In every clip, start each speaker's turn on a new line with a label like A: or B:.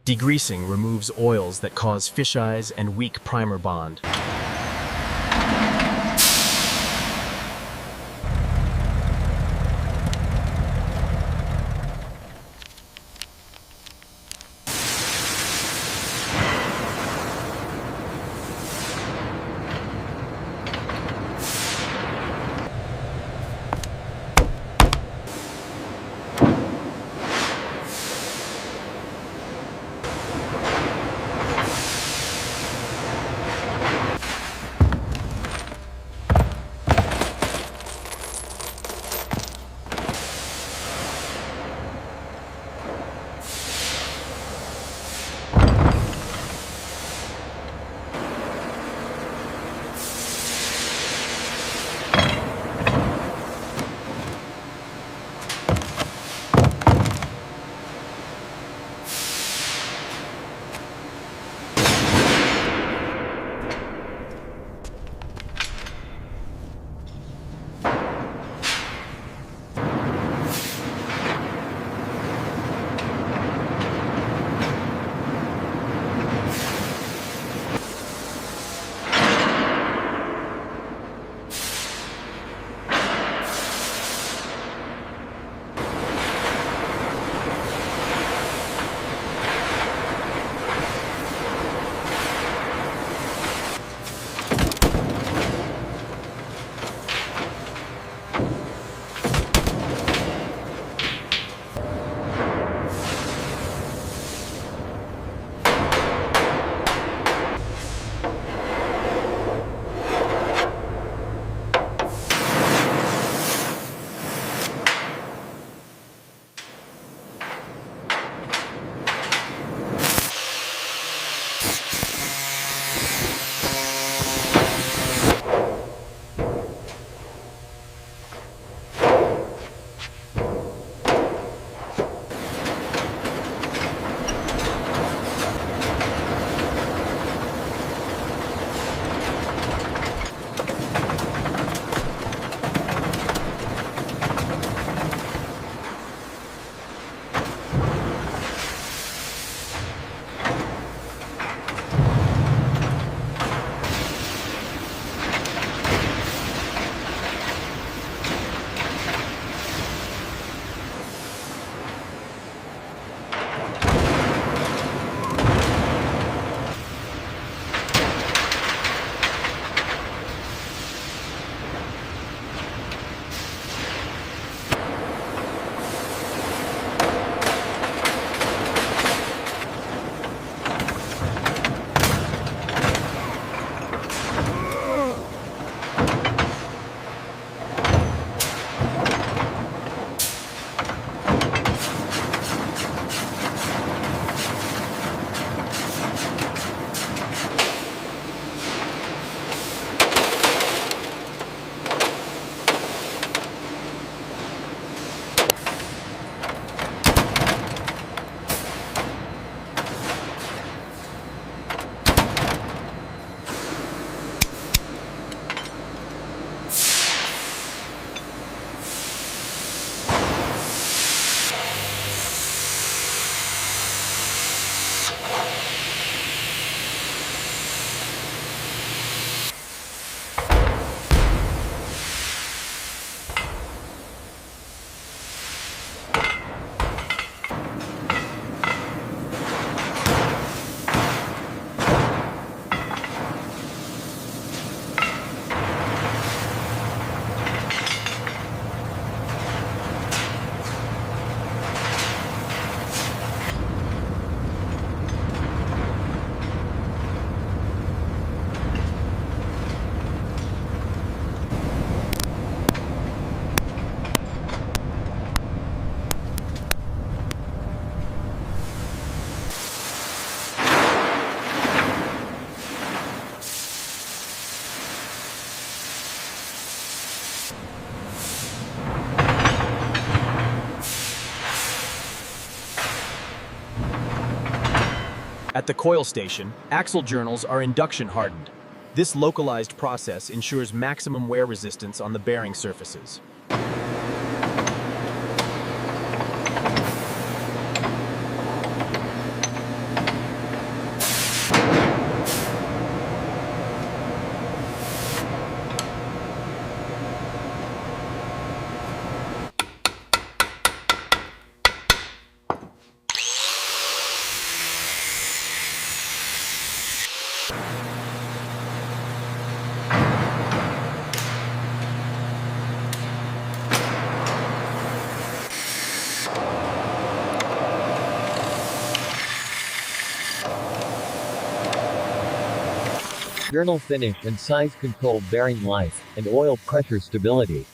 A: Degreasing removes oils that cause fisheyes and weak primer bond. At the coil station, axle journals are induction hardened. This localized process ensures maximum wear resistance on the bearing surfaces.
B: journal finish and size control, bearing life, and oil pressure stability.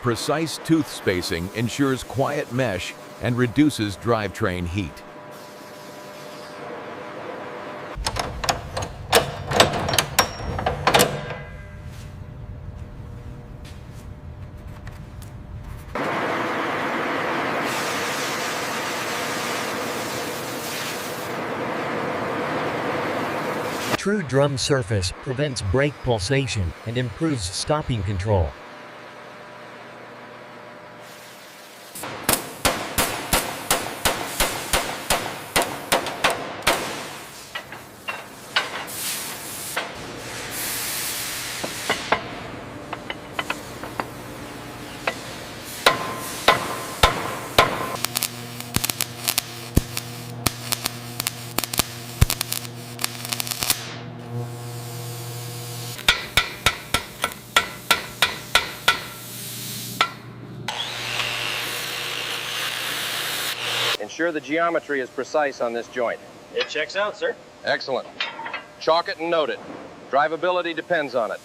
C: Precise tooth spacing ensures quiet mesh and reduces drivetrain heat.
B: True drum surface prevents brake pulsation and improves stopping control.
D: Ensure the geometry is precise on this joint.
E: It checks out, sir.
D: Excellent. Chalk it and note it. Drivability depends on it.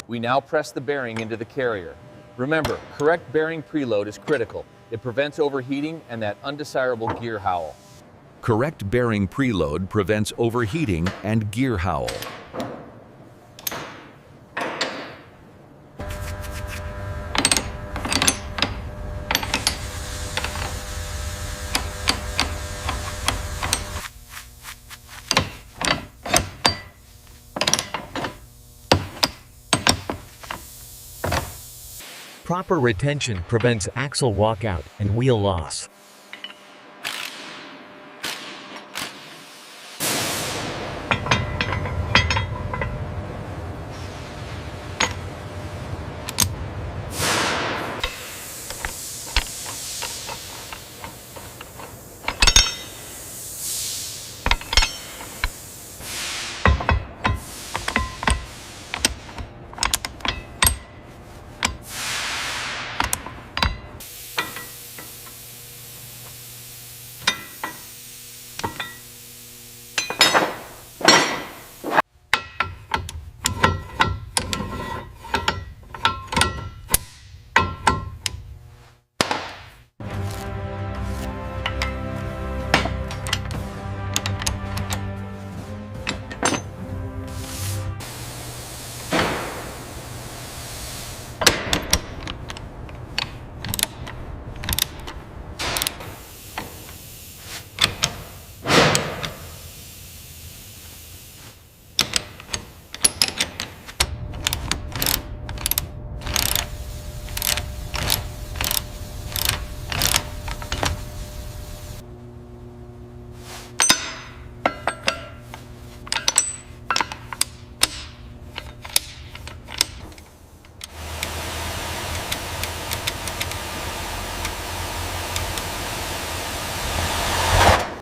F: We now press the bearing into the carrier. Remember, correct bearing preload is critical. It prevents overheating and that undesirable gear howl.
C: Correct bearing preload prevents overheating and gear howl.
B: Proper retention prevents axle walkout and wheel loss.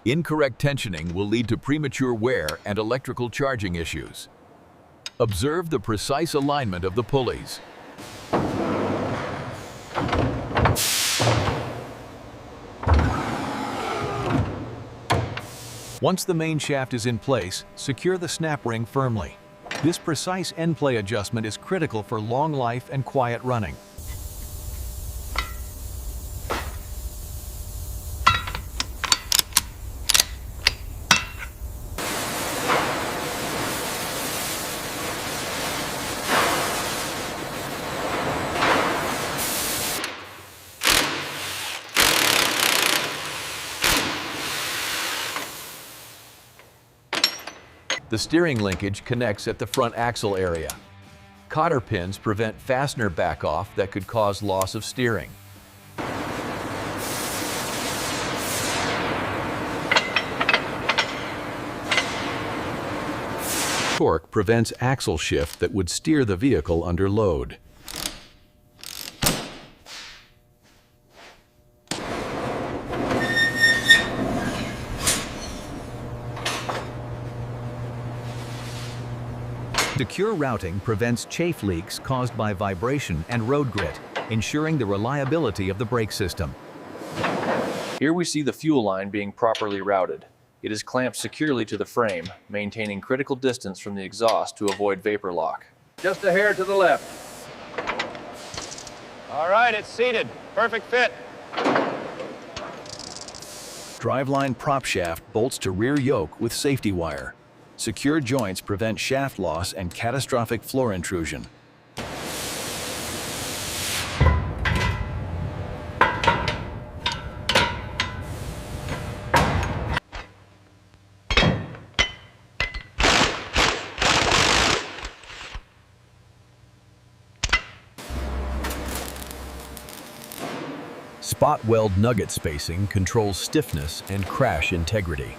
C: Incorrect tensioning will lead to premature wear and electrical charging issues. Observe the precise alignment of the pulleys. Once the main shaft is in place, secure the snap ring firmly. This precise end play adjustment is critical for long life and quiet running. The steering linkage connects at the front axle area. Cotter pins prevent fastener back-off that could cause loss of steering. Torque prevents axle shift that would steer the vehicle under load. Secure routing prevents chafe leaks caused by vibration and road grit, ensuring the reliability of the brake system.
E: Here we see the fuel line being properly routed. It is clamped securely to the frame, maintaining critical distance from the exhaust to avoid vapor lock.
D: Just a hair to the left. All right, it's seated. Perfect fit.
C: Driveline prop shaft bolts to rear yoke with safety wire. Secure joints prevent shaft loss and catastrophic floor intrusion. Spot weld nugget spacing controls stiffness and crash integrity.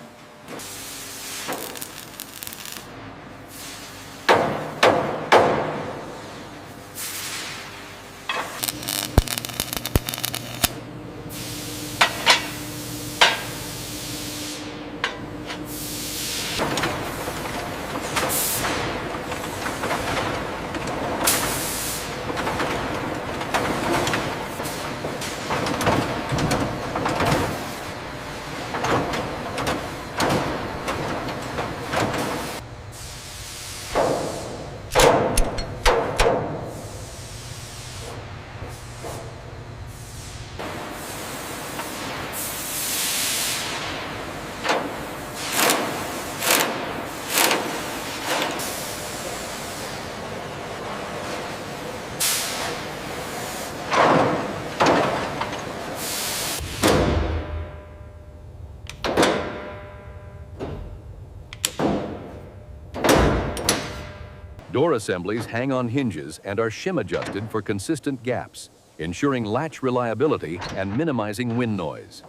C: Door assemblies hang on hinges and are shim adjusted for consistent gaps, ensuring latch reliability and minimizing wind noise.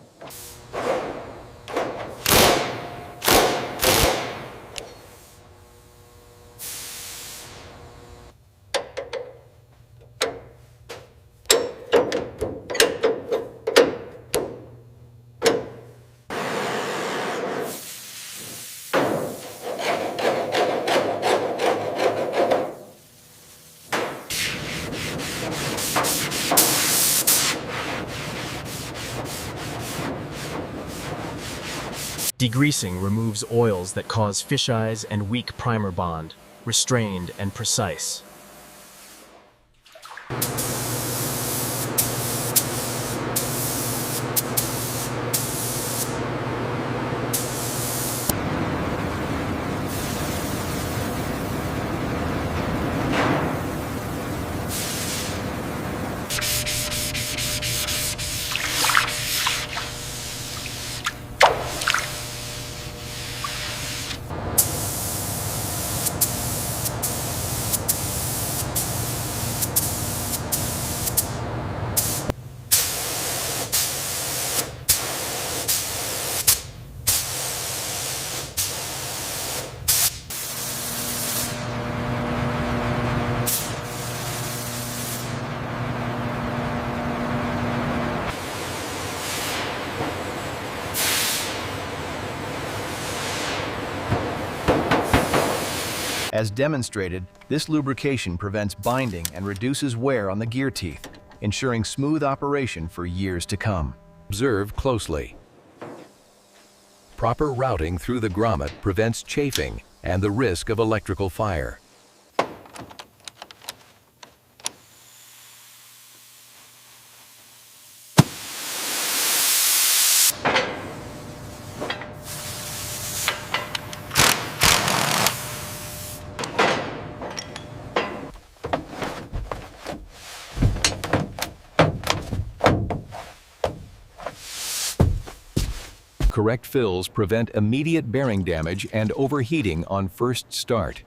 A: Degreasing removes oils that cause fisheyes and weak primer bond, restrained and precise.
C: As demonstrated, this lubrication prevents binding and reduces wear on the gear teeth, ensuring smooth operation for years to come. Observe closely. Proper routing through the grommet prevents chafing and the risk of electrical fire. Correct fills prevent immediate bearing damage and overheating on first start.